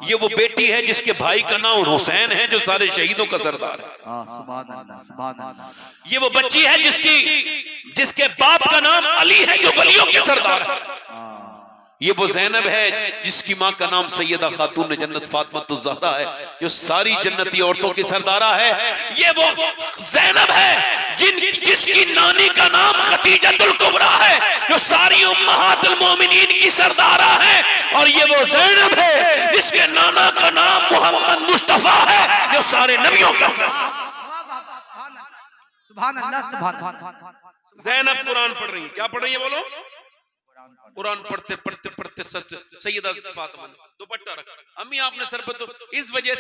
ये वो बेटी है जिसके भाई का नाम हुसैन है जो सारे शहीदों का सरदार है। ये वो बच्ची है जिसके बाप का नाम अली है जो वलियों के सरदार है। ये वो ज़ैनब है जिसकी माँ का नाम सैयदा खातून जन्नत फातिमा ज़हरा है जो सारी जन्नती औरतों की सरदारा है। ये वो ज़ैनब है जिसकी नानी का नाम खदीजतुल कुबरा है जो सारी उम्महातुल मोमिनीन की सरदारा है। और ये वो ज़ैनब है जिसके नाना का नाम मोहम्मद मुस्तफा है जो सारे नबियों का सरदार। सुभान अल्लाह सुभान अल्लाह। ज़ैनब कुरान पढ़ रही है। क्या पढ़ रही है बोलो? कुरान पढ़ते पढ़ते पढ़ते सैयदा फातिमा ने दुपट्टा रखा। अम्मी आपने सर पे तो इस वजह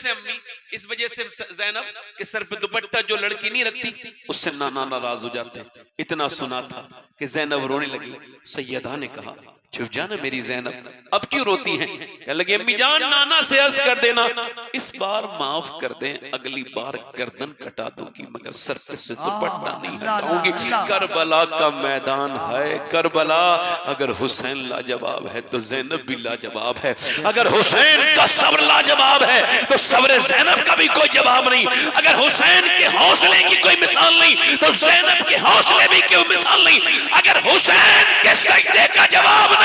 से ज़ैनब के सर पे दुपट्टा जो लड़की नहीं रखती उससे नाना नाराज हो जाते हैं। इतना सुना था कि ज़ैनब रोने लगी। सैयदा ने कहा चुप जाना मेरी ज़ैनब, अब क्यों रोती हैं? कहने लगी अम्मी जान नाना से अर्ज कर देना इस बार माफ कर दें, अगली बार गर्दन कटा दूंगी मगर सर पे से दुपट्टा नहीं हटाऊंगी। करबला का मैदान है, करबला अगर हुसैन लाजवाब है तो ज़ैनब भी लाजवाब है। अगर हुसैन का सब्र लाजवाब है तो सब्र ज़ैनब का भी कोई जवाब नहीं। अगर हुसैन के हौसले की कोई मिसाल नहीं तो ज़ैनब के हौसले भी कोई मिसाल नहीं। अगर हुसैन के सजदे का जवाब नहीं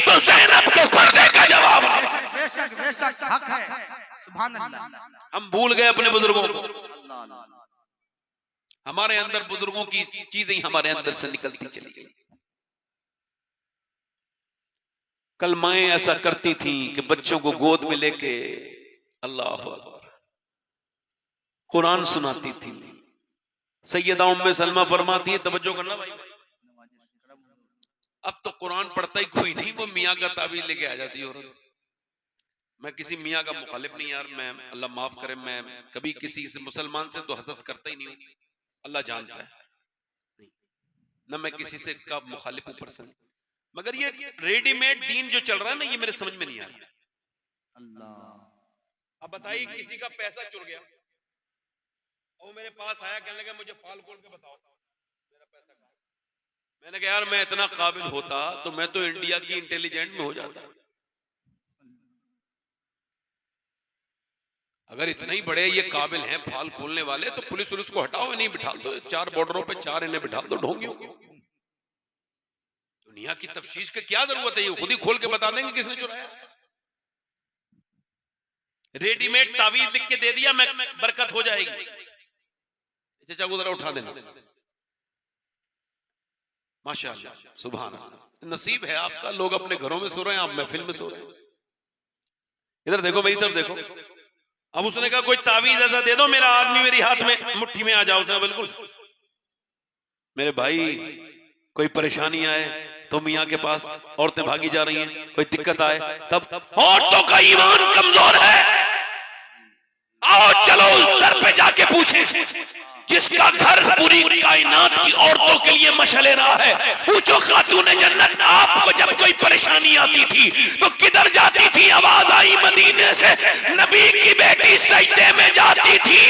तो ज़ैनब के पर्दे का जवाब नहीं। बेशक बेशक हक है। सुभान अल्लाह। हम भूल गए अपने बुजुर्गों को। हमारे अंदर बुजुर्गों की चीजें ही हमारे अंदर से निकलती चली गई। कल माएं ऐसा करती थी कि बच्चों को गोद में लेके अल्लाह अकबर कुरान सुनाती थी। सैयदा उम्मे सलमा फरमाती है, तवज्जो करना भाई, अब तो कुरान पढ़ता ही कोई नहीं, वो मियाँ का ताबीज लेके आ जाती है। और मैं किसी मियाँ का मुखालिफ नहीं यार, मैं अल्लाह माफ करे, मैं कभी किसी से मुसलमान से तो हसद करता ही नहीं हूँ, अल्लाह जानता है नहीं, न मैं किसी से का मुखालिफ हूँ पर्सन। मगर ये रेडीमेड दीन जो चल रहा है ना, ये मेरे समझ में नहीं आ रहा। अल्लाह अब बताइए, किसी का पैसा चुर गया और मेरे पास आया, कहने लगा मुझे फाल खोल के बताओ मेरा पैसा कहाँ है। मैंने कहा यार मैं इतना काबिल होता तो मैं तो इंडिया की इंटेलिजेंट में हो जाता। अगर इतने ही बड़े ये काबिल हैं फाल खोलने वाले तो पुलिस को हटाओ, नहीं बिठा दो, 4 बॉर्डरों पे 4 इन्हें बिठा दो ढोंगियों को। दुनिया की तफ्तीश की क्या जरूरत है, ये खुद ही खोल के बता देंगे किसने चुराया। रेडीमेड तावीज लिख के दे दिया, मैं बरकत हो जाएगी, चाचा को जरा उठा देना। माशाअल्लाह सुभान अल्लाह, नसीब है आपका, लोग अपने घरों में सो रहे हैं, आप महफिल में सो रहे हैं। इधर देखो, मेरी तरफ देखो। अब उसने कहा कोई तावीज ऐसा दे दो मेरा आदमी मेरी हाथ में मुट्ठी में आ जाओ। उसने बिल्कुल मेरे भाई कोई परेशानी आए तो मियाँ के पास, औरतें भागी जा रही हैं, कोई दिक्कत आए तब औरतों का ईमान कमजोर है, आओ चलो उस दर पे जाके पूछे जिसका घर पूरी कायनात की औरतों के लिए मशले रहा है। पूछो खातून जन्नत, आपको जब कोई परेशानी आती थी तो किधर जाती थी? आवाज आई मदीने से, नबी की बेटी सजदे में जाती थी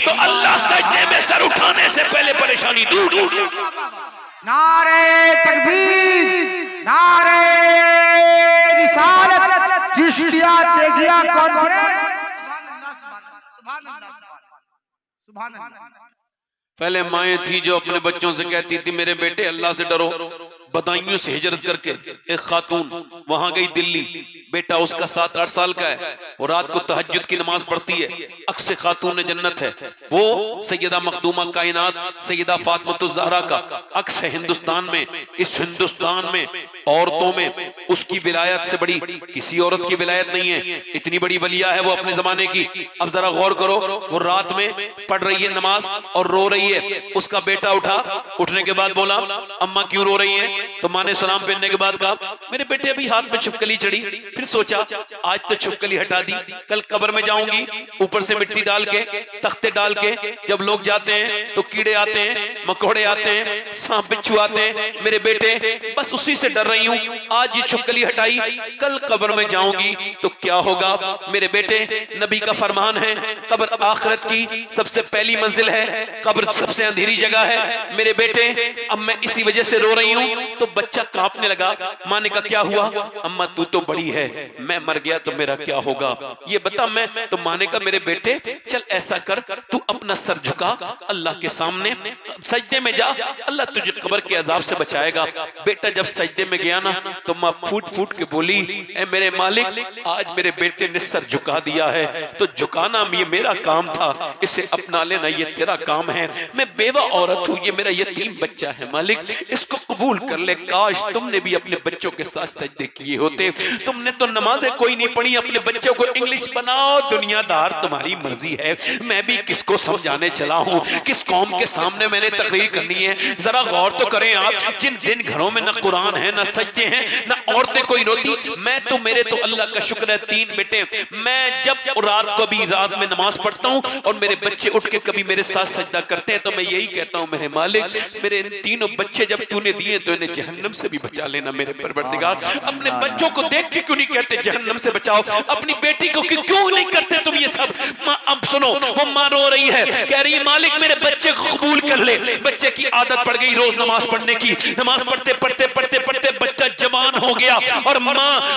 तो अल्लाह सजदे में सर उठाने से पहले परेशानी दूर दूर। नारे तकबीर, नारे रिसालत, चिश्तिया तेगिया कॉन्फ्रेंस। सुभान अल्लाह, सुभान अल्लाह। पहले माएँ थी जो अपने बच्चों से कहती थी मेरे बेटे अल्लाह से डरो। बदायूं से हिजरत करके एक खातून वहां गई दिल्ली, बेटा उसका 7-8 साल का है, वो रात को तहज्जुद की नमाज पढ़ती है, अक्स खातून जन्नत है, वो सैयदा मखदूमा कायनात सैयदा फातिमा ज़हरा का अक्स है हिंदुस्तान में। इस हिंदुस्तान में औरतों में उसकी विलायत से बड़ी किसी औरत की विलायत नहीं है, इतनी बड़ी वलिया है वो अपने जमाने की। अब जरा गौर करो, वो रात में पढ़ रही है नमाज और रो रही है। उसका बेटा उठा, उठने के बाद बोला अम्मा क्यों रो रही है? तो माँ ने सलाम फेरने के बाद कहा मेरे बेटे अभी हाथ में छिपकली चढ़ी, फिर सोचा आज तो छिपकली हटा दी, कल कब्र में जाऊंगी, ऊपर से मिट्टी डाल के तख्ते डाल के, जब लोग जाते हैं तो कीड़े आते हैं, मकोड़े आते हैं, सांप बिच्छू आते हैं, मेरे बेटे बस उसी से डर रही हूँ, आज ये छिपकली हटाई कल कब्र में जाऊंगी तो क्या होगा? मेरे बेटे नबी का फरमान है कब्र आखिरत की सबसे पहली मंजिल है, कब्र सबसे अंधेरी जगह है। मेरे बेटे अब मैं इसी वजह से रो रही हूँ तो बच्चा कांपने लगा। माँ ने कहा क्या हुआ? अम्मा तू तो बड़ी है, मैं मर गया तो मेरा क्या होगा, ये बता। मैं तो माँ ने कहा मेरे बेटे चल ऐसा कर, तू अपना सर झुका अल्लाह के सामने, सजदे में जा, अल्लाह तुझे कब्र के अजाब से बचाएगा। बेटा जब सजदे में गया ना तो माँ फूट फूट के बोली, ए मेरे मालिक आज मेरे बेटे ने सर झुका दिया है, तो झुकाना ये मेरा काम था, इसे अपना लेना ये तेरा काम है। मैं बेवा औरत हूँ, ये मेरा यतीम बच्चा है, मालिक इसको कबूल कर ले। काश तुमने भी अपने बच्चों के साथ सजदे किए होते। तुमने तो नमाजें कोई नहीं पढ़ी, अपने बच्चों को इंग्लिश बनाओ, दुनियादार तुम्हारी मर्जी है। मैं भी किसको समझाने चला हूँ, किस कौम के सामने मैंने तकरीर करनी है। जरा गौर तो करें आप, जिन घरों में ना कुरान है, ना सजदे हैं, ना औरतें कोई रोती। मैं तो मेरे तो अल्लाह का शुक्र है 3 बेटे, मैं जब रात को भी रात में नमाज पढ़ता हूँ और मेरे बच्चे उठ के कभी मेरे साथ सजदा करते हैं तो मैं यही कहता हूँ, मेरे मालिक मेरे इन तीनों बच्चे जब तूने दिए तो इन्हें जहन्नम से भी बचा लेना मेरे परवरदिगार। अपने बच्चों को देख के क्यों नहीं कहते जहन्नम से बचाओ, अपनी बेटी को क्यों नहीं करते तुम ये सब? अब सुनो, वो माँ रो रही है, कह रही है मालिक मेरे बच्चे को कबूल कर ले। बच्चे की आदत पड़ गई रोज नमाज पढ़ने की, नमाज पढ़ते पढ़ते पढ़ते पढ़ते बच्चा जवान हो गया और माँ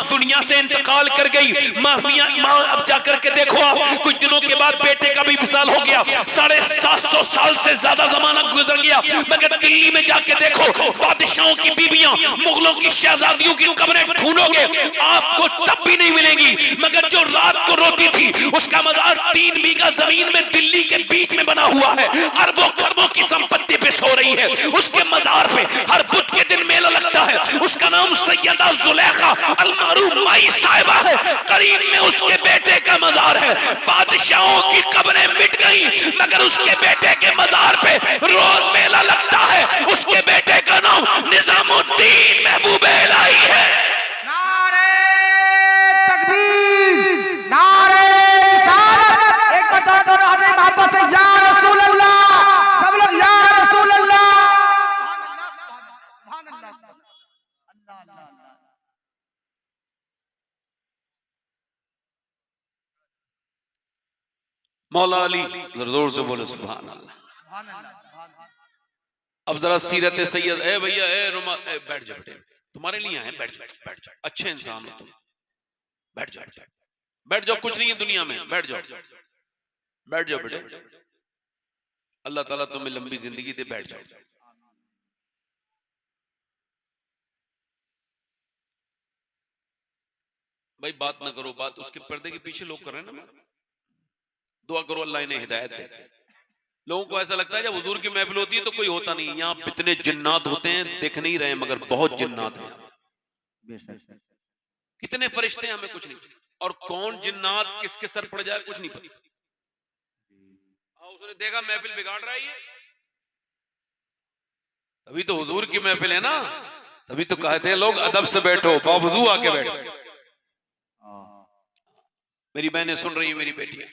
दुनिया से इंतकाल कर गई। माँ अब जाकर के देखो आप, कुछ दिनों के बाद बेटे का भी विसाल हो गया। 750 साल से ज्यादा जमाना गुजर गया, मगर दिल्ली में जाके देखो बादशाहों की बीबियां, मुगलों की शहजादियों की कब्रें ढूंढोगे आपको तब भी नहीं मिलेगी। मगर जो रात को रोती थी उसका मजार 3 बीघा जमीन में दिल्ली के बीच में बना हुआ है, अरबों खरबों की संपत्ति पे सो रही है। उसके मजार पे हर बुध के दिन मेला लगता है। उसका नाम सैयदा जुलेखा अल-मारूफ माई साहिबा है। करीब में उसके बेटे का मजार है। बादशाहों की कब्रें मिट गई मगर उसके बेटे के मजार पे रोज मेला लगता है। उसके बेटे का नाम निजामुद्दीन महबूब इलाही है। नारे तकबीर, नारे रिसालत। एक बार दो हाथ मोहब्बत से या रसूल अल्लाह, सब लोग या रसूल अल्लाह। सुभान अल्लाह, अल्लाह अल्लाह। मौला अली जोर से बोले सुभान अल्लाह। सुभान अल्लाह, सुभान अल्लाह। अब जरा सीरत सैयद, ए भैया ए रुमा, बैठ जाओ बेटे, तुम्हारे लिए आए, बैठ जाओ बैठ जाओ, अच्छे इंसान हो तुम, बैठ जाओ बैठ जाओ, कुछ नहीं है दुनिया में, बैठ जाओ बैठ जाओ बेटे, अल्लाह ताला तुम्हें लंबी जिंदगी दे, बैठ जाओ। भाई बात ना करो, बात उसके पर्दे के पीछे लोग कर रहे हैं ना। दुआ करो अल्लाह इन्हें हिदायत दे। लोगों को ऐसा लगता है जब हुजूर की महफिल होती है तो कोई होता नहीं, यहाँ इतने जिन्नात होते हैं, देख नहीं रहे मगर बहुत जिन्नात हैं। कितने फरिश्ते हैं हमें कुछ नहीं, और कौन जिन्नात किसके सर पड़ जाए कुछ नहीं पता। उसने देखा महफिल बिगाड़ रहा है, तभी तो हुजूर की महफिल है ना, तभी तो कहते हैं लोग अदब से बैठो, बावजू आके बैठो। मेरी बहनें सुन रही है, मेरी बेटियां,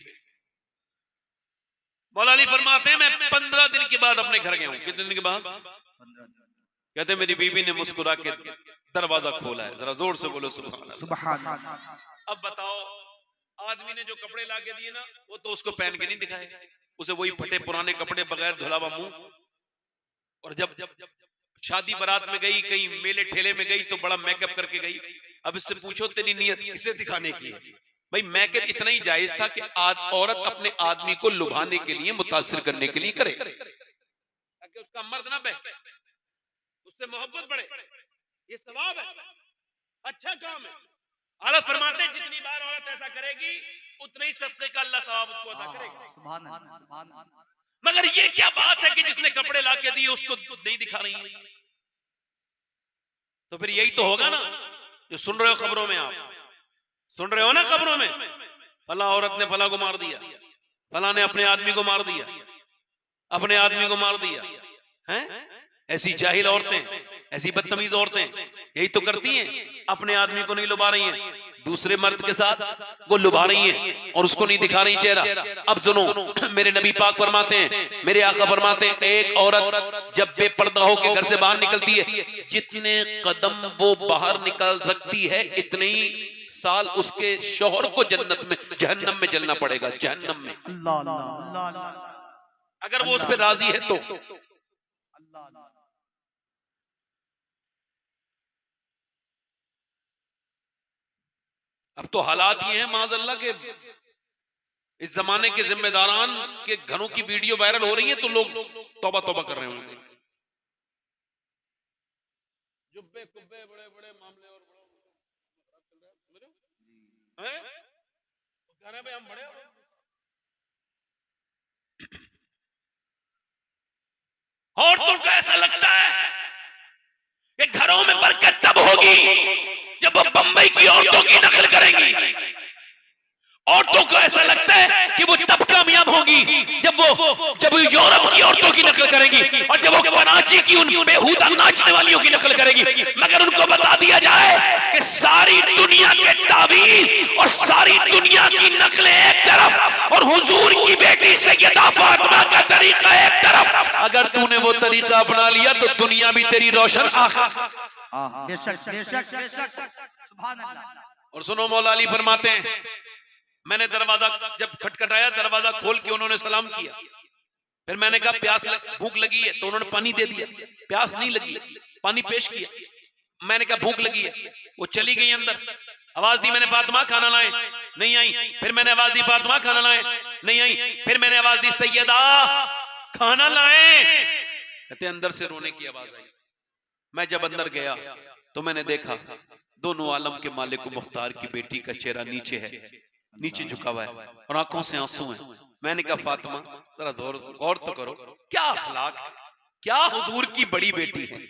मौला अली फरमाते हैं मैं 15 दिन के बाद अपने घर गया हूं। कितने दिन के बाद? कहते हैं मेरी बीबी ने मुस्कुरा के दरवाजा खोला है। जरा जोर से बोलो सुभान अल्लाह। अब बताओ, आदमी ने जो कपड़े लाके दिए ना वो तो उसको पहन के नहीं दिखाए, उसे वही फटे पुराने कपड़े बगैर धुलावा मुंह। और जब शादी बारात में गई, कहीं मेले ठेले में गई तो बड़ा मेकअप करके गई। अब इससे पूछो तेरी नियत किसे दिखाने की है? भाई मेकअप इतना ही जायज था कि औरत अपने आदमी को लुभाने के लिए, मुतासिर करने के लिए करे, ताकि उसका मर्द ना बहे, उससे मोहब्बत बढ़े। ये सवाब है, अच्छा काम है। आला फरमाते हैं जितनी बार औरत ऐसा करेगी उतना ही सदके का अल्लाह सवाब उसको अता करेगा। सुभान अल्लाह, सुभान अल्लाह। मगर ये क्या बात है कि जिसने कपड़े लाके दिए उसको नहीं दिखा रही है? तो फिर यही तो होगा ना जो सुन रहे हो खबरों में, आप सुन रहे हो ना खबरों में, फला औरत ने फला को मार दिया, फला ने अपने आदमी को मार दिया, अपने आदमी को मार दिया हैं। ऐसी जाहिल औरतें, ऐसी बदतमीज औरतें यही तो करती हैं, अपने आदमी को नहीं लुभा रही हैं, दूसरे मर्द के साथ वो लुभा रही हैं और उसको नहीं दिखा रही चेहरा। अब सुनो, मेरे नबी पाक फरमाते हैं, मेरे आका फरमाते हैं, एक औरत जब बेपर्दा होकर घर से बाहर निकलती है, जितने कदम वो बाहर निकल रखती है इतने ही साल उसके शौहर को जन्नत में, जहन्नम में जलना पड़ेगा, जहन्नम में। अल्लाह अल्लाह अल्लाह। अगर वो उस पर राजी है तो। अब तो हालात ये हैं माज़अल्लाह के इस जमाने के जिम्मेदारान के घरों की वीडियो वायरल हो रही है तो लोग तौबा तौबा कर रहे होंगे। जुब्बे कुब्बे बड़े बड़े मामले और हैं? घर में हम बड़े और तुमको ऐसा लगता है कि घरों में बरकत तब होगी जब वो बंबई की औरतों की नकल करेंगी। औरतों को ऐसा लगता है कि वो तब कामयाब होंगी जब वो यूरोप की औरतों की नकल करेंगी और जब वो कराची की उन बेहुदा नाचने वालियों की नकल करेगी। मगर उनको बता दिया जाए कि सारी दुनिया के ताबीज और सारी दुनिया की नकलें एक तरफ और हुजूर की बेटी सैयदा फातिमा का तरीका एक तरफ। अगर तूने वो तरीका अपना लिया तो दुनिया भी तेरी रोशन बेशक बेशक बेशक सुभान अल्लाह। और सुनो मौला अली फरमाते हैं मैंने दरवाजा जब खटखटाया दरवाजा खोल के उन्होंने सलाम किया। फिर मैंने कहा भूख लगी है तो उन्होंने पानी दे दिया। प्यास नहीं लगी पानी पेश किया। मैंने कहा भूख लगी है वो चली गई अंदर। आवाज दी मैंने फातिमा खाना लाए नहीं आई। फिर मैंने आवाज दी फातिमा खाना लाए नहीं आई। फिर मैंने आवाज दी सैयदा खाना लाए। कहते अंदर से रोने की आवाज आई। मैं जब अंदर गया तो मैंने देखा दोनों आलम के मालिक मुख्तार की बेटी का चेहरा नीचे है, नीचे झुका हुआ है और आंखों से आंसू हैं। मैंने कहा फातिमा जरा गौर तो करो क्या अखलाक है, क्या हुजूर की बड़ी बेटी है,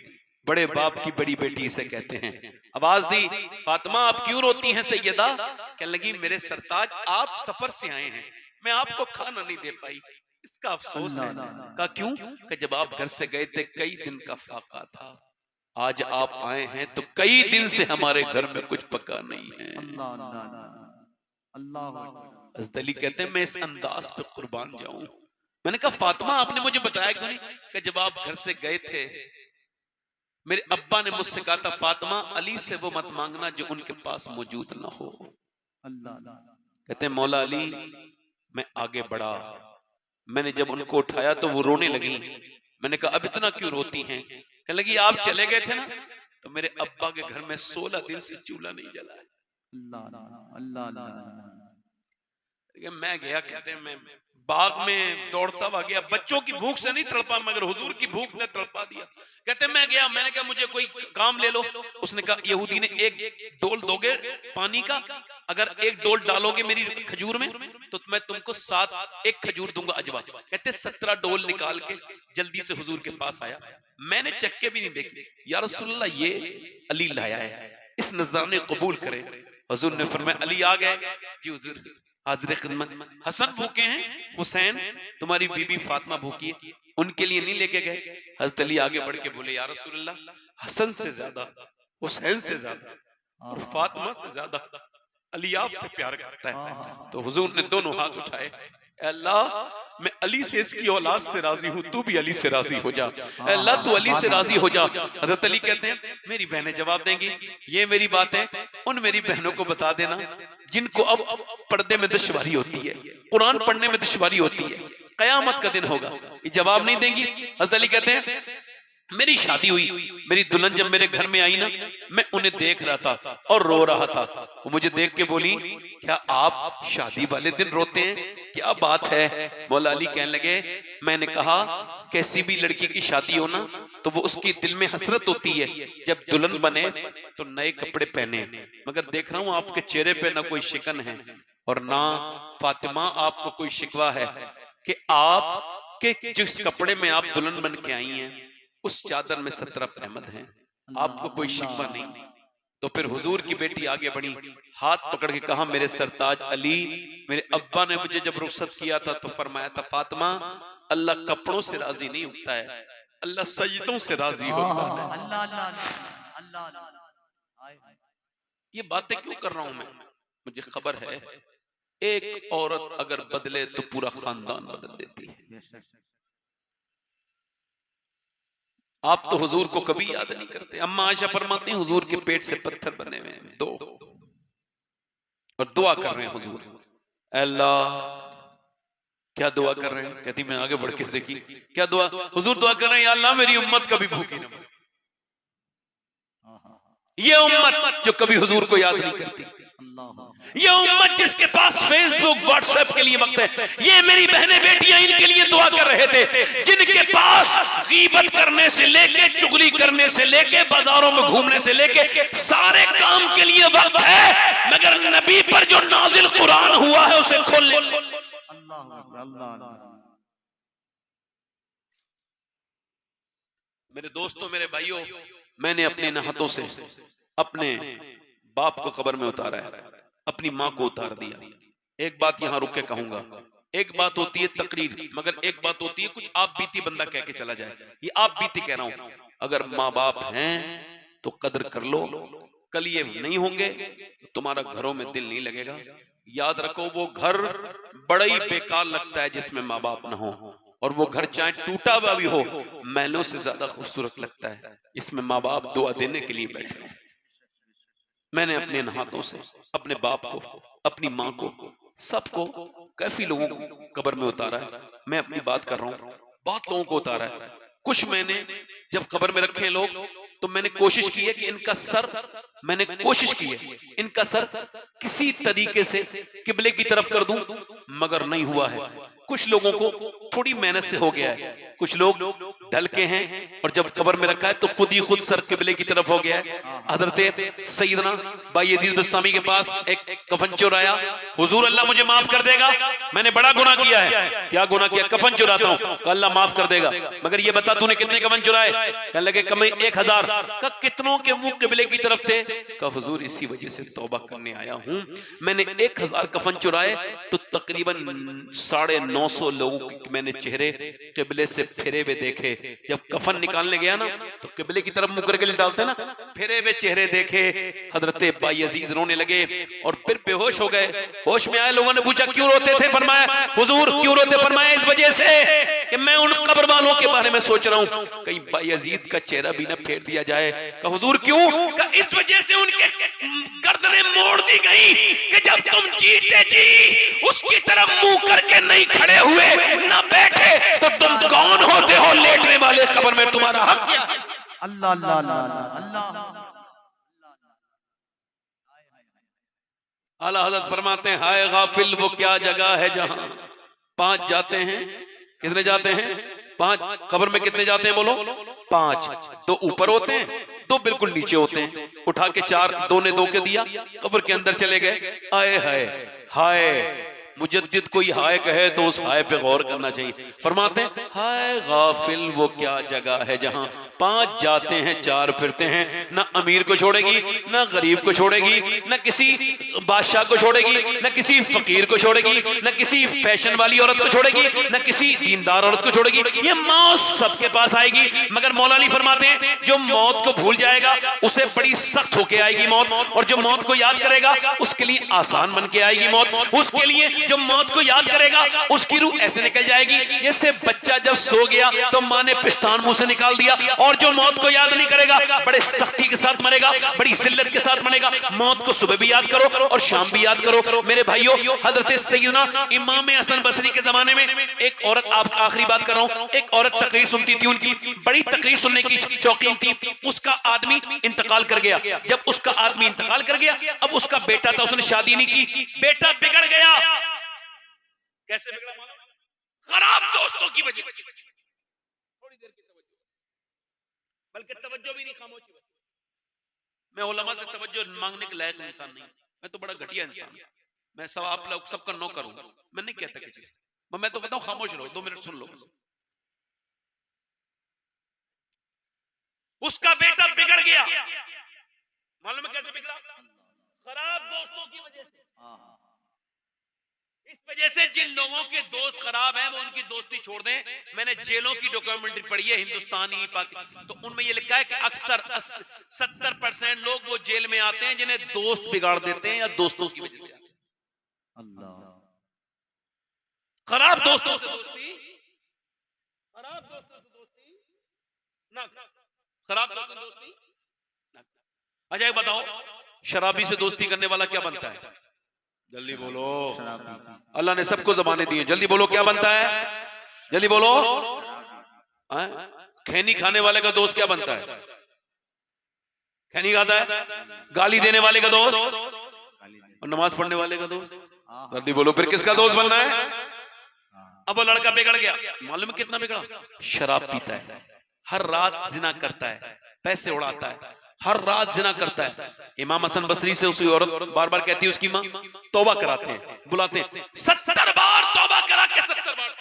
बड़े बाप की बड़ी बेटी इसे कहते हैं। आवाज दी फातिमा आप क्यों रोती हैं सैयदा? कहने लगी मेरे सरताज आप सफर से आए हैं मैं आपको खाना नहीं दे पाई इसका अफसोस है। कहा क्यों? कि जब आप घर से गए थे कई दिन का फाका था, आज आप आए हैं तो कई दिन से हमारे घर में कुछ पका नहीं है। हज़रत अली कहते हैं मैं इस अंदाज पे कुर्बान जाऊं। मैंने कहा फातिमा आपने मुझे बताया क्यों नहीं? कि जब आप घर से गए थे मेरे अब्बा ने मुझसे कहा था फातिमा अली से वो मत मांगना जो उनके पास मौजूद ना हो। कहते हैं मौला अली मैं आगे बढ़ा, मैंने जब उनको उठाया तो वो रोने लगी। मैंने कहा अब इतना क्यों रोती हैं? कहने लगी आप चले गए थे ना तो मेरे अब्बा के घर में 16 दिन से चूल्हा नहीं जला है। मैं गया कहते हैं मैं बाग में दौड़ता हुआ गया, बच्चों की भूख से नहीं तड़पा मगर हुजूर की भूख ने तड़पा दिया। कहते मैं गया मैंने कहा मुझे कोई काम ले लो। उसने कहा यहूदी ने एक डोल दोगे पानी का, अगर एक डोल डालोगे मेरी खजूर में तो मैं तुमको 1 खजूर दूंगा अजवा। कहते 17 डोल निकाल के जल्दी से हुजूर के पास आया। मैंने चक्के भी नहीं देखे, या रसूलल्लाह ये अली लाया है इस नजराने कबूल करे। हुजूर ने फरमाया अली आ गए जी हुजूर हाजिर खिदमत। हसन भूखे हैं, हुसैन तुम्हारी बीबी फातिमा भूखी है, उनके लिए नहीं लेके गए। हज़रत अली आगे बढ़ के बोले या रसूलल्लाह हसन से ज्यादा हुसैन से ज्यादा और फातिमा से ज्यादा अली आपसे प्यार करता है। तो हुजूर ने दोनों हाथ उठाए, अल्लाह मैं अली से इसकी औलाद से राजी हूँ, तू भी अली से राजी हो जा। अल्लाह तू अली से राजी हो जा। हज़रत अली कहते हैं मेरी बहनें जवाब देंगी ये मेरी बात है, उन मेरी बहनों को बता देना जिनको अब पर्दे में दुश्वारी होती है, कुरान पढ़ने में दुश्वारी होती है, कयामत का दिन होगा ये जवाब नहीं देंगी। हज़रत अली कहते हैं मेरी शादी हुई, मेरी दुल्हन जब मेरे घर में आई ना मैं उन्हें देख रहा था और रो रहा था। वो मुझे देख के बोली क्या आप शादी वाले दिन रोते हैं, क्या बात है? मौला अली कहने लगे मैंने कहा कैसी भी लड़की की शादी हो ना तो वो उसकी दिल में हसरत होती है जब दुल्हन बने तो नए कपड़े पहने, मगर देख रहा हूं आपके चेहरे पे ना कोई शिकन है और ना फातिमा आपको कोई शिकवा है कि आप के जिस कपड़े में आप दुल्हन बन के आई हैं उस चादर में 17 अहमद हैं, आपको कोई शिकवा नहीं। तो फिर हुजूर की बेटी आगे बढ़ी, हाथ पकड़ के कहा मेरे सरताज अली मेरे अब्बा ने मुझे जब रुखसत किया था तो फरमाया था फातिमा अल्लाह कपड़ों से राजी नहीं होता है, अल्लाह सजदों से राजी होता है। ये बातें क्यों कर रहा हूं मैं? मुझे खबर है एक औरत अगर बदले तो पूरा खानदान बदल देती है। आप तो हुजूर को कभी याद नहीं करते। अम्मा आयशा फरमाती हैं हुजूर के पेट से पत्थर बने हुए हैं 2 और दुआ कर रहे हैं हुजूर अल्लाह क्या दुआ कर रहे हैं? कहती मैं आगे बढ़ के देखी क्या दुआ हुजूर दुआ कर रहे हैं अल्लाह मेरी उम्मत कभी भूखी न मरे, ये उम्मत जो कभी हुजूर को याद नहीं करती ये उम्मत जिसके पास फेसबुक व्हाट्सएप के लिए वक्त है, ये मेरी बहनें बेटियां इनके लिए दुआ कर रहे थे, जिनके पास गीबत करने से लेके चुगली करने से लेके बाजारों में घूमने से लेके सारे काम के लिए वक्त है, मगर नबी पर जो नाजिल कुरान हुआ है उसे खोल ले। मेरे दोस्तों, मेरे भाइयों, मैंने अपने हाथों से अपने बाप को कब्र में उतारा है, अपनी माँ को उतार दिया। एक बात यहां रुक के कहूंगा, एक बात होती है तकरीर, मगर एक बात होती है कुछ आप बीती बंदा कह के चला जाए। ये आप बीती कह रहा हूं, अगर माँ बाप हैं तो कदर कर लो, कल ये नहीं होंगे तो तुम्हारा घरों में दिल नहीं लगेगा। याद रखो, वो घर बड़ा ही बेकार लगता है जिसमें माँ बाप ना हो, और वो घर चाहे टूटा हुआ भी हो महलों से ज्यादा खूबसूरत लगता है इसमें माँ बाप दुआ देने के लिए बैठे हो। मैंने अपने हाथों से अपने बाप को, अपनी माँ को, सबको, काफी लोगों को कब्र में उतारा है। मैं अपनी बात कर रहा हूँ, बहुत लोगों को उतारा है। कुछ मैंने जब कब्र में रखे लोग तो मैंने कोशिश की है कि इनका सर, मैंने कोशिश की है इनका सर किसी तरीके से किबले की तरफ कर दूं, मगर नहीं हुआ है। कुछ लोगों को थोड़ी मेहनत से हो गया है, कुछ लोग ढल के हैं और जब कब्र में रखा है तो खुद ही खुद सर किबले की तरफ हो गया है। हजरत सैयदना बायजीद बस्तामी के पास एक कफन चुराया, हुजूर अल्लाह मुझे माफ कर देगा, मैंने बड़ा गुनाह किया है। क्या गुनाह किया? कफन चुराता हूँ, अल्लाह माफ कर देगा, मगर ये बता तूने कितने कफन चुराए? कहने लगे कम 1000। का कितनों के मुंह किबले की तरफ थे? का हुजूर इसी वजह से तौबा करने आया हूँ, मैंने 1000 कफन चुराए तो तकरीबन 950 लोगों के मैंने चेहरे किबले से फिरे हुए देखे। जब कफन निकालने गया ना तो किबले की तरफ मुंह करके डालते ना, फिरे हुए चेहरे देखे। हजरत बायजीद रोने लगे और फिर बेहोश हो गए। होश में आए लोगों ने पूछा क्यों रोते थे? फरमाया हुजूर क्यों रोते? फरमाया इस वजह से कि मैं उन कब्र वालों के बारे में सोच रहा हूँ, कहीं बायजीद का चेहरा भी न फेर दिया जाए। का हुजूर क्यों? का इस वजह से उनके गर्दनें मोड़ दी गई कि जब तुम जीते जी उसकी तरफ मुंह करके नहीं खड़े हुए, ना बैठे, तो तुम कौन होते हो लेटने वाले कब्र में? तुम्हारा हक क्या है? अल्लाह अल्लाह अल्लाह। आला हज़रत फरमाते हैं हाय गाफिल वो क्या जगह है जहां 5 जाते हैं। कितने जाते हैं? 5। कब्र में कितने जाते हैं बोलो? 5। 2 ऊपर होते हैं, 2 बिल्कुल नीचे होते हैं। उठा के 4, 2 ने 2 के दिया, कब्र के अंदर चले गए। आए हाय हाय, मुजद्दिद कोई हाय कहे तो उस हाय पे गौर करना चाहिए। फरमाते हैं हाय गाफिल वो क्या जगह है जहां 5 जाते हैं 4 फिरते हैं। ना अमीर को छोड़ेगी, ना गरीब को छोड़ेगी, ना किसी बादशाह को छोड़ेगी, ना किसी फकीर को छोड़ेगी, ना किसी फैशन वाली औरत को छोड़ेगी, ना किसी दीनदार औरत को छोड़ेगी। ये मौत सबके पास आएगी, मगर मौला अली फरमाते हैं जो मौत को भूल जाएगा उसे बड़ी सख्त होके आएगी मौत, और जो मौत को याद करेगा उसके लिए आसान बन के आएगी मौत। उसके लिए जो मौत को याद करेगा उसकी रूह ऐसे निकल जाएगी जैसे बच्चा जब सो गया तो माँ ने पिस्तान मुंह से निकाल दिया। और जो मौत को याद नहीं करेगा बड़े सख्ती के साथ मरेगा, बड़ी जिल्लत के साथ मरेगा। मौत को सुबह भी याद करो और शाम भी याद करो। मेरे भाइयों, हजरत सैयदना इमाम हसन बसरी के जमाने में एक औरत, आप आखिरी बात कर रहा हूं, एक औरत तकरीर सुनती थी, उनकी बड़ी तकरीर सुनने की शौकीन थी। उसका आदमी इंतकाल कर गया। जब उसका आदमी इंतकाल कर गया, अब उसका बेटा था, उसने शादी नहीं की, बेटा बिगड़ गया। कैसे बिगड़ा मालूम? खराब दोस्तों की वजह से। थोड़ी देर की तवज्जो, बल्कि तवज्जो भी नहीं, खामोशी। मैं उलमा से तवज्जो मांगने के लायक इंसान नहीं, मैं तो बड़ा घटिया इंसान हूं। मैं सब आप लोग सबका नौकर हूं, मैं नहीं कहता किसी से, मैं तो कहता हूं खामोश रहो, 2 मिनट सुन लो। उसका बेटा बिगड़ गया, मालूम है कैसे बिगड़ा? खराब दोस्तों की वजह से। इस वजह से जिन लोगों के दोस्त खराब हैं वो उनकी दोस्ती छोड़ दें। मैंने जेलों की डॉक्यूमेंट्री पढ़ी है, हिंदुस्तानी पाकिस्तान, तो उनमें ये लिखा है कि अक्सर 70% लोग वो जेल में आते हैं जिन्हें दोस्त बिगाड़ देते हैं या दोस्तों की वजह से। अल्लाह, खराब दोस्तों से दोस्ती, खराब दोस्तों से दोस्ती ना, खराब दोस्तों से दोस्ती ना। अच्छा एक बताओ, शराबी से दोस्ती करने वाला क्या बनता है? जल्दी बोलो, अल्लाह ने सबको ज़बानें दी हैं, जल्दी बोलो क्या बनता है? जल्दी बोलो। खैनी खाने वाले का दोस्त क्या बनता है? खैनी खाता है। गाली देने वाले का दोस्त और नमाज पढ़ने वाले का दोस्त। जल्दी बोलो फिर किसका दोस्त बनना है? अब वो लड़का बिगड़ गया, मालूम है कितना बिगड़ा? शराब पीता है, हर रात जिना करता है, पैसे उड़ाता है, हर रात जिना करता है। इमाम हसन बसरी से उसकी औरत बार बार कहती है, उसकी माँ तौबा कराते हैं, बुलाते हैं, 70 बार तौबा करा के 70 बार।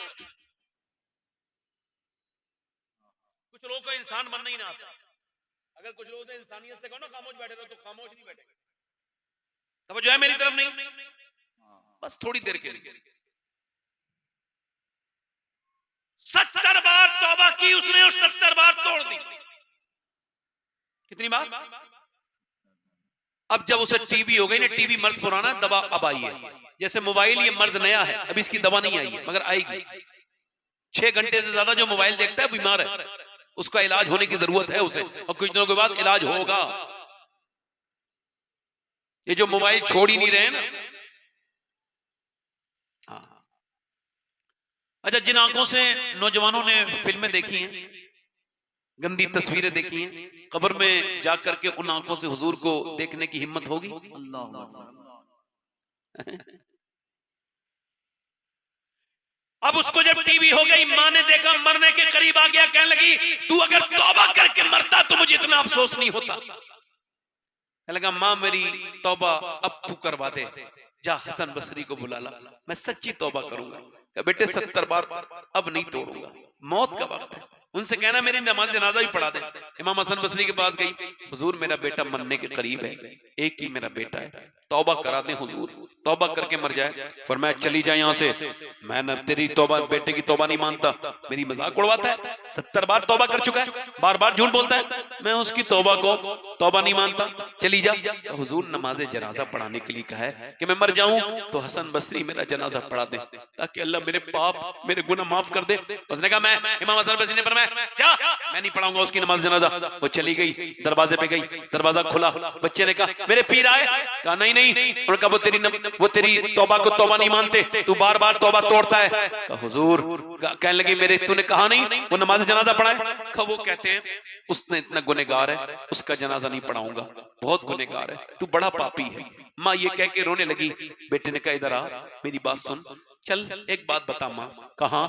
कुछ लोगों को इंसान बनना ही ना आता। अगर कुछ लोगों से इंसानियत से कहो ना खामोश बैठे रहो, तो खामोश नहीं बैठे। तब जो है मेरी तरफ नहीं, बस थोड़ी देर के लिए। 70 बार तौबा की उसने और 70 बार तोड़ दी। कितनी बार? अब जब उसे टीबी हो गई ना, टीबी मर्ज पुराना, दवा अब आई है। जैसे मोबाइल, ये मर्ज नया है, अभी इसकी दवा नहीं आई है, मगर आएगी। 6 घंटे से ज्यादा जो मोबाइल देखता है बीमार है, उसका इलाज होने की जरूरत है उसे, और कुछ दिनों के बाद इलाज होगा। ये जो मोबाइल छोड़ ही नहीं रहे ना। हाँ। अच्छा, जिन आंखों से नौजवानों ने फिल्में देखी हैं, गंदी तस्वीरें देखी हैं, कब्र में जाकर के उन आंखों से हुजूर को देखने की हिम्मत होगी? अब उसको जब टीबी हो गई, मां ने देखा, मरने के करीब आ गया, कहने लगी तू अगर तौबा करके मरता तो मुझे इतना अफसोस नहीं होता। कहने लगा मां मेरी तौबा अब तू करवा दे, जा हसन बसरी को बुला ला, मैं सच्ची तौबा करूंगा। बेटे 70 बार अब नहीं तोड़ूंगा, मौत का वक्त है। उनसे कहना मेरी नमाज जनाजा भी पढ़ा दे। इमाम हसन बसरी के पास गई, हुजूर मेरा बेटा मरने के करीब है, एक ही मेरा बेटा है, तौबा करा दे हुजूर, तौबा करके मर जाए। पर मैं चली जाए यहाँ से, मैं न तेरी तौबा, बेटे की तौबा नहीं मानता, मेरी मजाक उड़वाता है, 70 बार तौबा कर चुका है, बार बार झूठ बोलता है, मैं उसकी तौबा को तौबा नहीं मानता, चली जा। तो हुजूर नमाज जनाजा पढ़ाने के लिए कहा है कि मैं मर जाऊं तो हसन बसरी मेरा जनाजा पढ़ा दे, ताकि अल्लाह मेरे पाप, मेरे गुनाह माफ कर दे। उसने कहा मैं, इमाम हसन बसरी ने फरमाया जा, मैं नहीं पढ़ाऊंगा उसकी नमाज जनाजा। वो चली गई, दरवाजे पे गई, दरवाजा खुला, बच्चे ने कहा मेरे पीर आए? कहा नहीं नहीं। उन्होंने कहा वो तेरी तौबा को तौबा नहीं मानते, तू बार बार तौबा तोड़ता है। कहा हुजूर, कहने लगी मेरे, तूने कहा नहीं वो नमाज जनाजा पढ़ाए? कहा वो कहते हैं उसने इतना गुनहगार है, उसका जनाजा नहीं पढ़ाऊंगा, बहुत गुनहगार है, तू बड़ा पापी है। माँ ये कह के रोने लगी। बेटे ने कहा इधर आ, मेरी बात सुन, चल एक बात बता माँ। कहा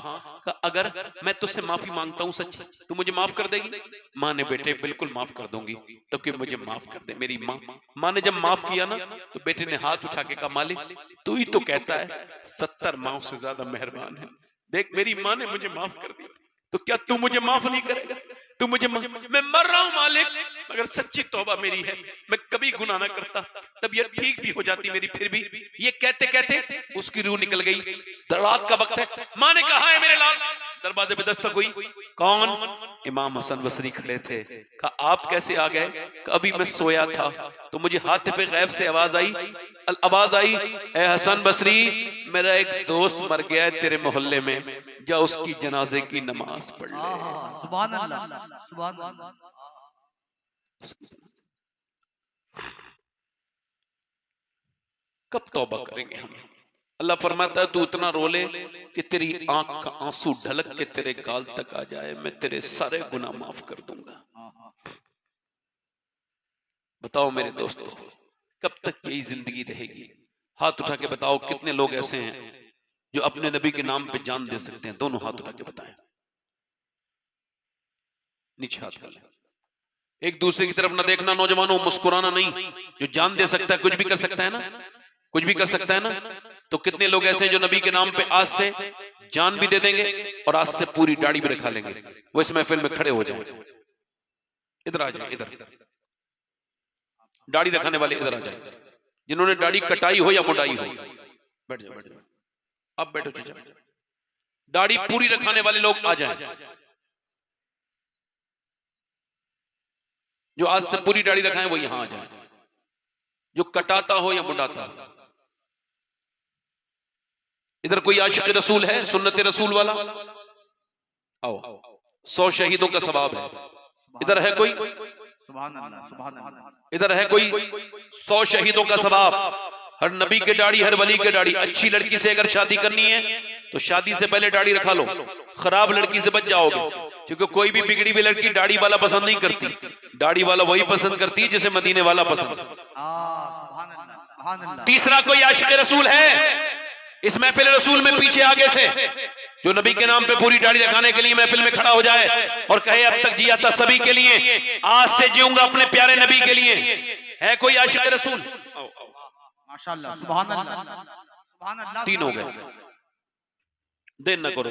अगर मैं तुझसे माफी मांगता हूँ सच, तू मुझे माफ कर देगी? माँ ने बेटे बिल्कुल माफ कर दूंगी, तब कि मुझे माफ कर दे मेरी माँ। माँ ने जब माफ किया ना, तो बेटे ने हाथ उठा के कहा मालिक तू ही तो कहता है 70 माओं से ज्यादा मेहरबान है, देख मेरी माँ ने मुझे माफ कर दिया, तो क्या तू मुझे माफ नहीं करेगा? तू मुझे, मैं मर रहा हूं मालिक, मगर सच्ची तौबा मेरी है, मैं कभी गुनाह ना करता, तबीयत ठीक भी हो जाती मेरी, फिर भी। ये कहते कहते उसकी रूह निकल गई। रात का वक्त है, माँ ने कहा है मेरे लाल? दरवाजे पे दस्तक हुई, कौन? इमाम हसन बसरी खड़े थे। कहा आप कैसे आ गए? अभी मैं सोया था तो मुझे हाथ पे गैब से आवाज आई, ए हसन बसरी, मेरा एक दोस्त मर गया है तेरे मोहल्ले में, जा उसकी जनाजे की नमाज पढ़ ले। सुभान अल्लाह, सुभान अल्लाह। कब तौबा करेंगे हम? अल्लाह फरमाता है तू इतना रो ले कि तेरी आंख का आंसू ढलक के तेरे गाल तक आ जाए, मैं तेरे सारे गुनाह माफ कर दूंगा। बताओ मेरे दोस्तों, कब तक यही जिंदगी रहेगी? हाथ उठा के बताओ कितने लोग ऐसे हैं जो अपने नबी के नाम पे जान दे सकते हैं? दोनों हाथ उठा के बताएं, नीचे हाथ कर लें। एक दूसरे की तरफ ना देखना नौजवानों, मुस्कुराना नहीं। जो जान दे सकता है, कुछ भी कर सकता है ना, कुछ भी कर सकता है ना। तो कितने लोग ऐसे हैं जो नबी के नाम पे आज से जान भी दे देंगे और आज से पूरी दाढ़ी भी रखा लेंगे। वो इस महफिल में खड़े हो जाएं, इधर आ जाए, इधर दाढ़ी रखने वाले इधर आ जाए, जिन्होंने दाढ़ी कटाई हो या मुंडाई हो, बैठ जाओ, बैठ जाओ, अब बैठो चाचा। दाढ़ी पूरी रखने वाले लोग आ जाएं, जो आज से पूरी दाढ़ी रखाएं वो यहां आ जाए। जो कटाता हो या मुंडाता हो, इधर कोई आशिक रसूल है, सुन्नत रसूल वाला? आओ, 100 शहीदों का सवाब है। इधर है कोई? इधर है कोई? 100 शहीदों का सवाब। हर नबी के दाढ़ी, हर वली के दाढ़ी। अच्छी लड़की से अगर शादी करनी है तो शादी से पहले दाढ़ी रखा लो, खराब लड़की से बच जाओगे। क्योंकि कोई भी बिगड़ी हुई लड़की दाढ़ी वाला पसंद नहीं करती, दाढ़ी वाला वही पसंद करती है जिसे मदीने वाला पसंद। तीसरा कोई आशिक रसूल है इस महफिल रसूल में पीछे आगे से जो नबी के नाम पे पूरी दाढ़ी रखाने के लिए महफिल में खड़ा हो जाए और कहे अब तक जिया था सभी के लिए, आज से जीऊंगा अपने प्यारे नबी के लिए? है कोई आशिक रसूल? माशाअल्लाह, सुभान अल्लाह, सुभान अल्लाह। तीन हो गए, देर न करो।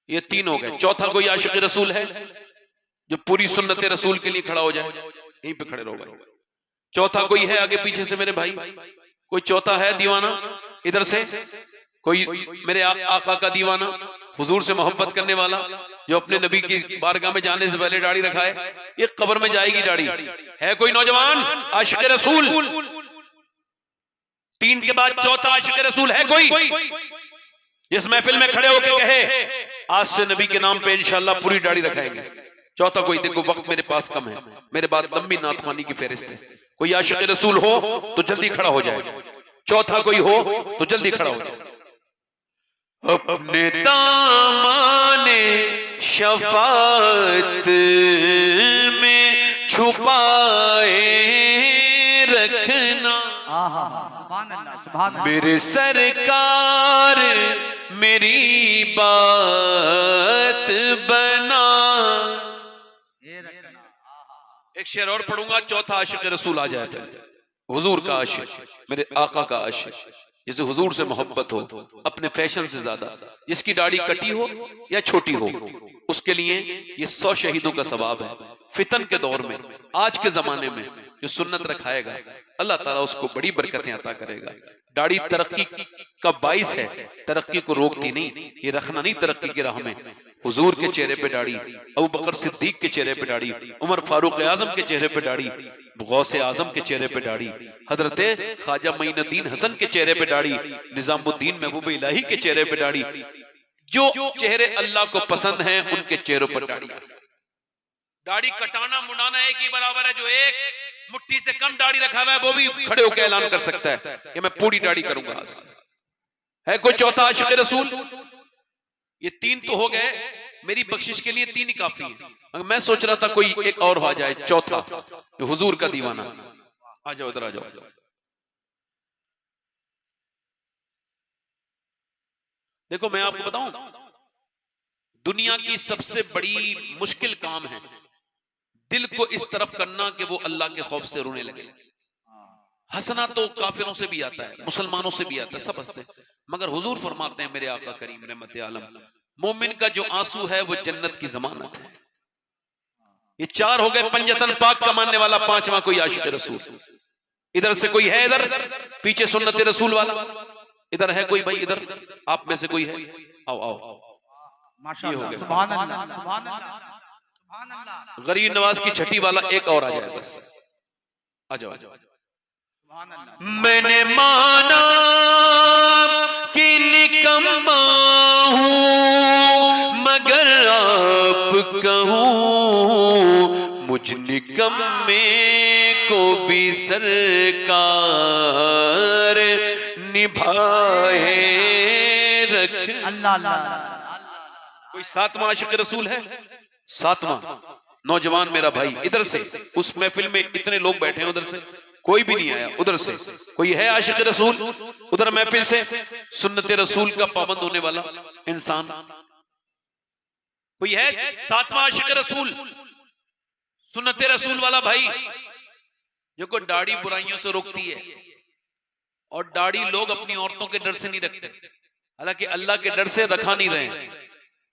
ये तीन हो गए। चौथा कोई आशिक रसूल है जो पूरी सुन्नत रसूल के लिए खड़ा हो जाए? यहीं पे खड़े रहो भाई। चौथा कोई है आगे पीछे से मेरे भाई? कोई चौथा है दीवाना इधर से? कोई मेरे आका का दीवाना, हुजूर से मोहब्बत करने वाला, जो अपने नबी की बारगाह में जाने से पहले दाढ़ी रखाए? ये कब्र में जाएगी दाढ़ी। है कोई नौजवान आशिक रसूल? तीन के बाद चौथा आशिक रसूल है कोई इस महफिल में खड़े होकर कहे आज से नबी के नाम पे इंशाअल्लाह पूरी दाढ़ी रखाएंगे? चौथा कोई? देखो वक्त मेरे पास कम है, मेरे बाद लंबी नातखानी की फेरिस्त है। कोई आशिक रसूल हो तो जल्दी खड़ा हो जाए। चौथा कोई हो तो जल्दी खड़ा हो जाए। अपने दामाने शफाअत में छुपाए रखना मेरे सरकार, मेरी बात बना। एक शेर और पढ़ूंगा, चौथा आशिक रसूल आ जाए। हुजूर का आशिक, मेरे आका का आशिक, जिसे हुजूर से मोहब्बत हो अपने फैशन से ज्यादा, जिसकी दाढ़ी कटी हो या छोटी हो, उसके लिए ये 100 शहीदों का सवाब है। फितन के दौर में, आज के जमाने में जो सुन्नत रखाएगा अल्लाह ताला उसको बड़ी बरकतें अता करेगा। दाढ़ी तरक्की का बाइस है, तरक्की को रोकती नहीं। ये रखना नहीं तरक्की की राह में। हुजूर के चेहरे पे दाढ़ी, अबू बकर सिद्दीक के चेहरे पे दाढ़ी, उमर फारूक आजम के चेहरे पे दाढ़ी, गौसे आजम के चेहरे पे दाढ़ी, हजरत ख्वाजा मोइनुद्दीन हसन के चेहरे पे दाढ़ी, निजामुद्दीन महबूब इलाही के चेहरे पे दाढ़ी। जो चेहरे अल्लाह को पसंद हैं उनके चेहरों पर दाढ़ी। दाढ़ी कटाना मुंडाना एक ही बराबर है। जो एक मुट्ठी से कम दाढ़ी रखा हुआ है वो भी खड़े होकर ऐलान कर सकता है कि मैं पूरी दाढ़ी करूंगा। है कोई चौथा आशिक रसूल? ये तीन तो हो गए, मेरी बख्शिश के लिए तीन ही काफी है। मैं सोच रहा था कोई एक और आ जाए, चौथा जो हुजूर का दीवाना। आ जाओ इधर आ जाओ। देखो मैं आपको बताऊं, दुनिया की सबसे बड़ी मुश्किल काम है दिल को इस तरफ करना कि वो अल्लाह के खौफ से रोने लगे। हंसना तो काफिरों से भी आता है, मुसलमानों से भी आता है, सब हंसते हैं। मगर हुजूर फरमाते हैं, मेरे आका करीम रहमत आलम, मोमिन का जो आंसू है वो जन्नत की जमानत है। ये चार हो गए, पंजतन पाक का मानने वाला। पांचवा कोई आशिक रसूल। इधर से कोई है? इधर पीछे सुन्नत रसूल वाला इधर है कोई भाई? इधर आप में से कोई है? आओ आओ। ये हो गया। गरीब नवाज की छठी वाला एक और आ जाए बस। आ जाओ आ जाओ। मैंने माना कि निकम्मा हूं मगर आप कहूं मुझ निकम्मे को भी सरकार निभाए रख। अल्लाह। कोई सातवां आशिक रसूल है? सातवां नौजवान मेरा भाई इधर से, उस महफिल में इतने लोग बैठे हैं, उधर से कोई भी नहीं आया। उधर से कोई है आशिक रसूल? उधर महफिल से सुन्नत रसूल का पाबंद होने वाला इंसान कोई है? सातवां आशिक रसूल, सुन्नत रसूल वाला भाई, जो को दाढ़ी बुराइयों से रोकती है। और दाढ़ी लोग अपनी औरतों के डर से नहीं रखते, हालांकि अल्लाह के डर से रखा नहीं रहे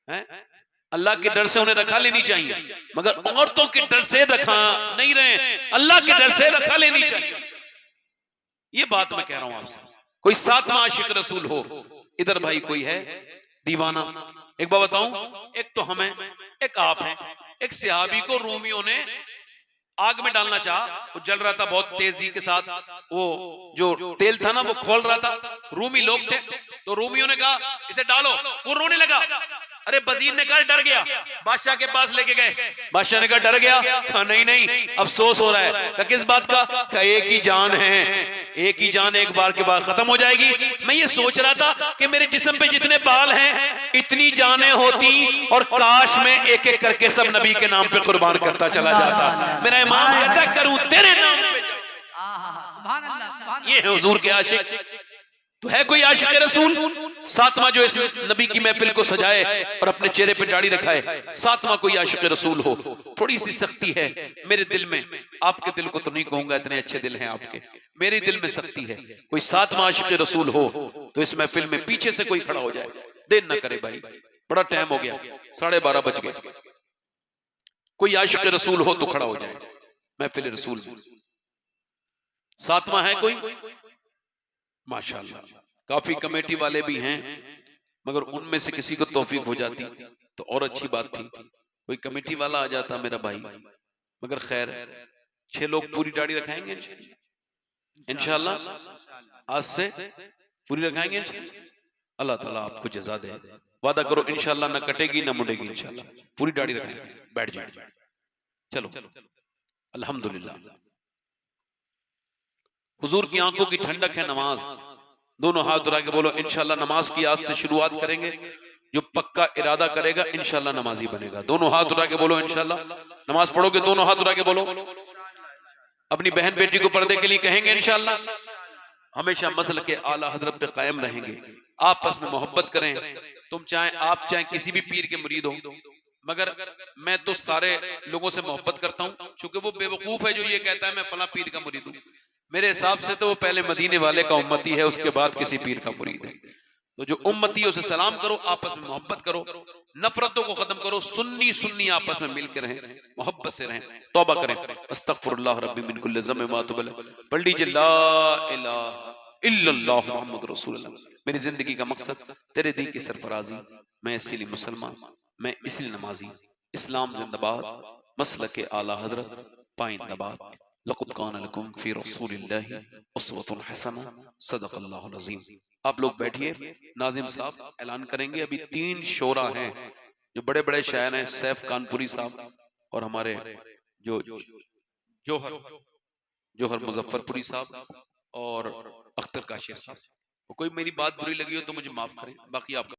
हैं। अल्लाह के डर से उन्हें रखा लेनी चाहिए, मगर औरतों के डर से रखा नहीं रहे, अल्लाह के डर से रखा लेनी चाहिए। ये बात मैं कह रहा हूं आपसे। कोई सातवां आशिक रसूल हो इधर भाई? कोई है दीवाना? एक बात बताऊं, एक तो हमें, एक आप हैं। एक सहाबी को रूमियों ने आग में डालना चाहा, वो जल रहा था बहुत तेजी के साथ, वो जो तेल था ना वो खोल रहा था। रूमी लोग थे, तो रूमियों ने कहा इसे डालो, वो रोने लगा। अरे वजीर ने कहा डर गया, बादशाह के पास लेके गए। बादशाह ने कहा डर गया? नहीं नहीं, अफसोस हो रहा है। किस बात का? एक ही जान है, एक ही जान एक बार के बाद खत्म हो जाएगी। मैं ये सोच रहा था कि मेरे जिस्म पे जितने बाल हैं इतनी जानें होती और काश मैं एक एक करके सब नबी के नाम पे कुर्बान करता चला जाता। मेरा इमाम कहता करूं तेरे नाम पे। सुभान अल्लाह, सुभान अल्लाह। ये है हुजूर के आशिक। तो है कोई आशिक रसूल सातवां जो इस नबी की महफिल को सजाए और अपने चेहरे पे दाढ़ी रखाए, सातवां कोई आशिक रसूल हो। थोड़ी सी सख्ती है मेरे दिल में, आपके दिल को तो नहीं कहूंगा, इतने अच्छे दिल हैं आपके, मेरे दिल में सख्ती है। कोई सातवां आशिक रसूल हो तो इस महफिल में पीछे से कोई खड़ा हो जाए, देर ना करे भाई, बड़ा टाइम हो गया, 12:30 बज गए। कोई आशिक रसूल हो तो खड़ा हो जाए महफिल रसूल में। सातवां है कोई? माशाअल्लाह, काफी कमेटी वाले भी हैं, मगर उनमें से किसी को तौफीक हो जाती तो और अच्छी बात थी, कोई कमेटी वाला आ जाता मेरा भाई। मगर खैर 6 लोग पूरी दाढ़ी रखाएंगे इंशाअल्लाह, आज से पूरी रखाएंगे इंशाअल्लाह। अल्लाह ताला आपको जज़ा दे, वादा करो इंशाअल्लाह ना कटेगी ना मुड़ेगी इंशाअल्लाह, पूरी दाढ़ी रखाएंगे। बैठ जाए, चलो अल्हम्दुलिल्लाह। हुजूर की आंखों की ठंडक है नमाज। दोनों हाथ उठा के बोलो इंशाअल्लाह नमाज की आज से शुरुआत करेंगे, जो पक्का इरादा करेगा इंशाअल्लाह नमाजी बनेगा। दोनों हाथ उठा के बोलो इंशाअल्लाह नमाज पढ़ोगे, दोनों हाथ उठा के बोलो। अपनी बहन बेटी को पर्दे के लिए कहेंगे इंशाअल्लाह, हमेशा मसल के आला हजरत पे कायम रहेंगे, आपस में मोहब्बत करें। तुम आप चाहे किसी भी पीर के मुरीद हो, मगर मैं तो सारे लोगों से मोहब्बत करता हूं, क्योंकि वो बेवकूफ है जो ये कहता है मैं फला पीर का मुरीद हूं। मेरे हिसाब से तो वो पहले मदीने वाले का उम्मती है, उसके बाद किसी पीर का मुरीद है। तो जो उम्मती है उसे सलाम करो, आपस में मोहब्बत करो, नफरतों को खत्म करो, सुन्नी सुन्नी आपस में मिल के रहें, मोहब्बत से रहें, तौबा करें। अस्तगफिरुल्लाह रब्बी मिन कुल्लि ज़म्बिन व अतूबु इलैह। पढ़ लीजिए ला इलाहा इल्लल्लाह मुहम्मद रसूलुल्लाह। मेरी जिंदगी का मकसद तेरे दी की सरफराजी, मैं इसीलिए मुसलमान, मैं इसलिए नमाजी। इस्लाम जिंदाबाद, मसलक आला हजरत पाइंदाबाद। लक़द कान लकुम फी रसूलिल्लाहि उस्वतुन हसना, सदक़ल्लाहुल अज़ीम। आप लोग बैठिए, नाज़िम साहब ऐलान करेंगे। अभी 3 शोरा हैं जो बड़े बड़े शायर हैं, सैफ कानपुरी साहब और हमारे जो जोहर मुजफ्फरपुरी साहब और अख्तर काशिफ साहब। कोई मेरी बात बुरी लगी हो तो मुझे माफ करें, बाकी आप